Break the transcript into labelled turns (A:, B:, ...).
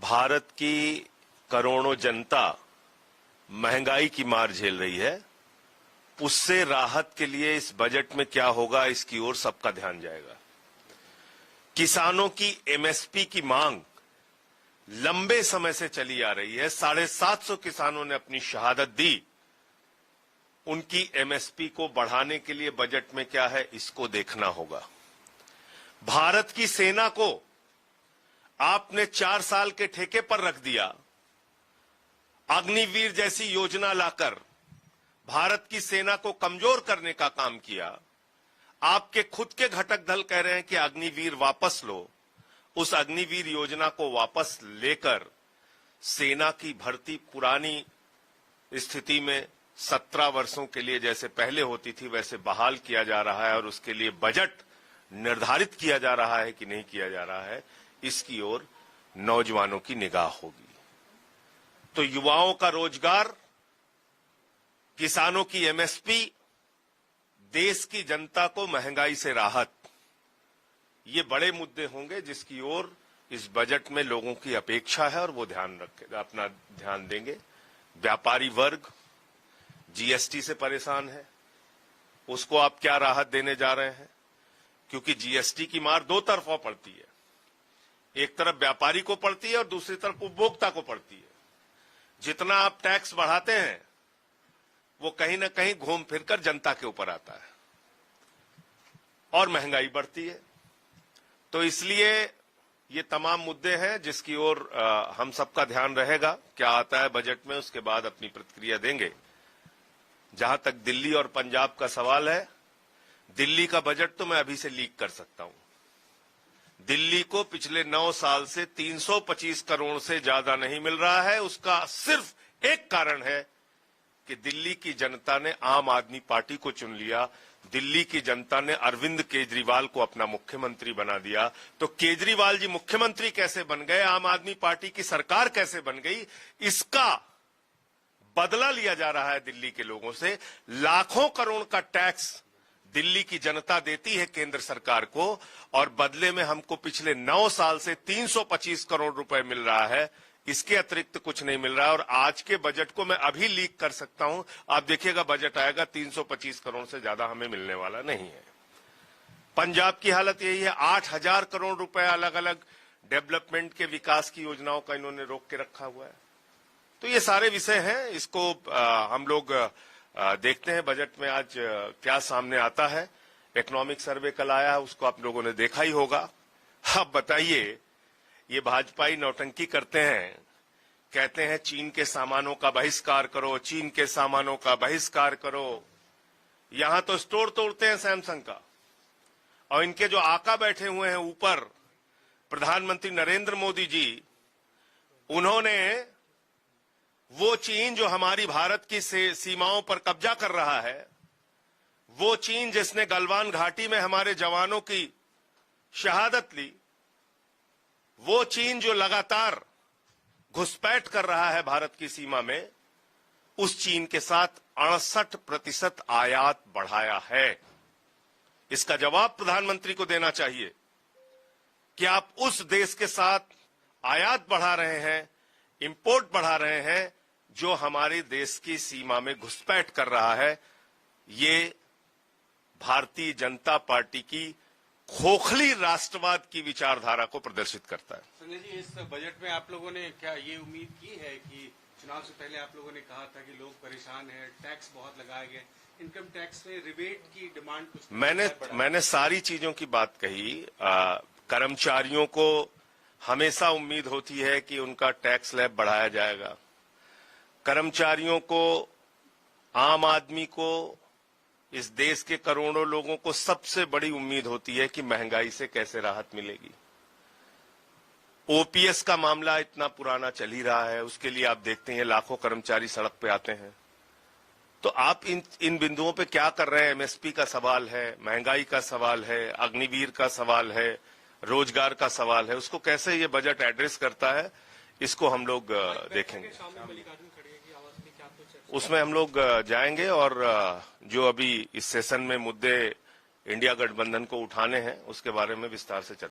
A: भारत की करोड़ों जनता महंगाई की मार झेल रही है, उससे राहत के लिए इस बजट में क्या होगा, इसकी ओर सबका ध्यान जाएगा। किसानों की एमएसपी की मांग लंबे समय से चली आ रही है। 750 किसानों ने अपनी शहादत दी। उनकी एमएसपी को बढ़ाने के लिए बजट में क्या है, इसको देखना होगा। भारत की सेना को आपने 4 साल के ठेके पर रख दिया। अग्निवीर जैसी योजना लाकर भारत की सेना को कमजोर करने का काम किया। आपके खुद के घटक दल कह रहे हैं कि अग्निवीर वापस लो। उस अग्निवीर योजना को वापस लेकर सेना की भर्ती पुरानी स्थिति में 17 वर्षों के लिए जैसे पहले होती थी वैसे बहाल किया जा रहा है और उसके लिए बजट निर्धारित किया जा रहा है कि नहीं किया जा रहा है, इसकी ओर नौजवानों की निगाह होगी। तो युवाओं का रोजगार, किसानों की एमएसपी, देश की जनता को महंगाई से राहत, ये बड़े मुद्दे होंगे जिसकी ओर इस बजट में लोगों की अपेक्षा है और वो ध्यान रखेगा, अपना ध्यान देंगे। व्यापारी वर्ग जीएसटी से परेशान है, उसको आप क्या राहत देने जा रहे हैं? क्योंकि जीएसटी की मार दो तरफा पड़ती है, एक तरफ व्यापारी को पड़ती है और दूसरी तरफ उपभोक्ता को पड़ती है। जितना आप टैक्स बढ़ाते हैं वो कहीं ना कहीं घूम फिरकर जनता के ऊपर आता है और महंगाई बढ़ती है। तो इसलिए ये तमाम मुद्दे हैं जिसकी ओर हम सबका ध्यान रहेगा। क्या आता है बजट में, उसके बाद अपनी प्रतिक्रिया देंगे। जहां तक दिल्ली और पंजाब का सवाल है, दिल्ली का बजट तो मैं अभी से लीक कर सकता हूं। दिल्ली को पिछले 9 साल से 325 करोड़ से ज्यादा नहीं मिल रहा है। उसका सिर्फ एक कारण है कि दिल्ली की जनता ने आम आदमी पार्टी को चुन लिया। दिल्ली की जनता ने अरविंद केजरीवाल को अपना मुख्यमंत्री बना दिया। तो केजरीवाल जी मुख्यमंत्री कैसे बन गए, आम आदमी पार्टी की सरकार कैसे बन गई, इसका बदला लिया जा रहा है दिल्ली के लोगों से। लाखों करोड़ का टैक्स दिल्ली की जनता देती है केंद्र सरकार को और बदले में हमको पिछले 9 साल से 325 करोड़ रुपए मिल रहा है। इसके अतिरिक्त कुछ नहीं मिल रहा है और आज के बजट को मैं अभी लीक कर सकता हूं। आप देखिएगा बजट आएगा, 325 करोड़ से ज्यादा हमें मिलने वाला नहीं है। पंजाब की हालत यही है, 8000 करोड़ रुपए अलग अलग डेवलपमेंट के विकास की योजनाओं का इन्होंने रोक के रखा हुआ है। तो ये सारे विषय हैं, इसको हम लोग देखते हैं बजट में आज क्या सामने आता है। इकोनॉमिक सर्वे कल आया है, उसको आप लोगों ने देखा ही होगा। अब बताइए, ये भाजपाई नौटंकी करते हैं, कहते हैं चीन के सामानों का बहिष्कार करो, चीन के सामानों का बहिष्कार करो। यहां तो स्टोर तोड़ते हैं सैमसंग का, और इनके जो आका बैठे हुए हैं ऊपर, प्रधानमंत्री नरेंद्र मोदी जी, उन्होंने वो चीन जो हमारी भारत की सीमाओं पर कब्जा कर रहा है, वो चीन जिसने गलवान घाटी में हमारे जवानों की शहादत ली, वो चीन जो लगातार घुसपैठ कर रहा है भारत की सीमा में, उस चीन के साथ 68% आयात बढ़ाया है। इसका जवाब प्रधानमंत्री को देना चाहिए कि आप उस देश के साथ आयात बढ़ा रहे हैं, इंपोर्ट बढ़ा रहे हैं, जो हमारे देश की सीमा में घुसपैठ कर रहा है। ये भारतीय जनता पार्टी की खोखली राष्ट्रवाद की विचारधारा को प्रदर्शित करता है।
B: संजय जी, इस बजट में आप लोगों ने क्या ये उम्मीद की है कि चुनाव से पहले आप लोगों ने कहा था कि लोग परेशान हैं, टैक्स बहुत लगाए गए, इनकम टैक्स में रिबेट की डिमांड कुछ
A: मैंने सारी चीजों की बात कही। कर्मचारियों को हमेशा उम्मीद होती है कि उनका टैक्स स्लैब बढ़ाया जाएगा। कर्मचारियों को, आम आदमी को, इस देश के करोड़ों लोगों को सबसे बड़ी उम्मीद होती है कि महंगाई से कैसे राहत मिलेगी। ओपीएस का मामला इतना पुराना चल ही रहा है, उसके लिए आप देखते हैं लाखों कर्मचारी सड़क पे आते हैं। तो आप इन बिंदुओं पे क्या कर रहे हैं? एमएसपी का सवाल है, महंगाई का सवाल है, अग्निवीर का सवाल है, रोजगार का सवाल है। उसको कैसे ये बजट एड्रेस करता है, इसको हम लोग देखेंगे। उसमें हम लोग जाएंगे और जो अभी इस सेशन में मुद्दे इंडिया गठबंधन को उठाने हैं उसके बारे में विस्तार से चर्चा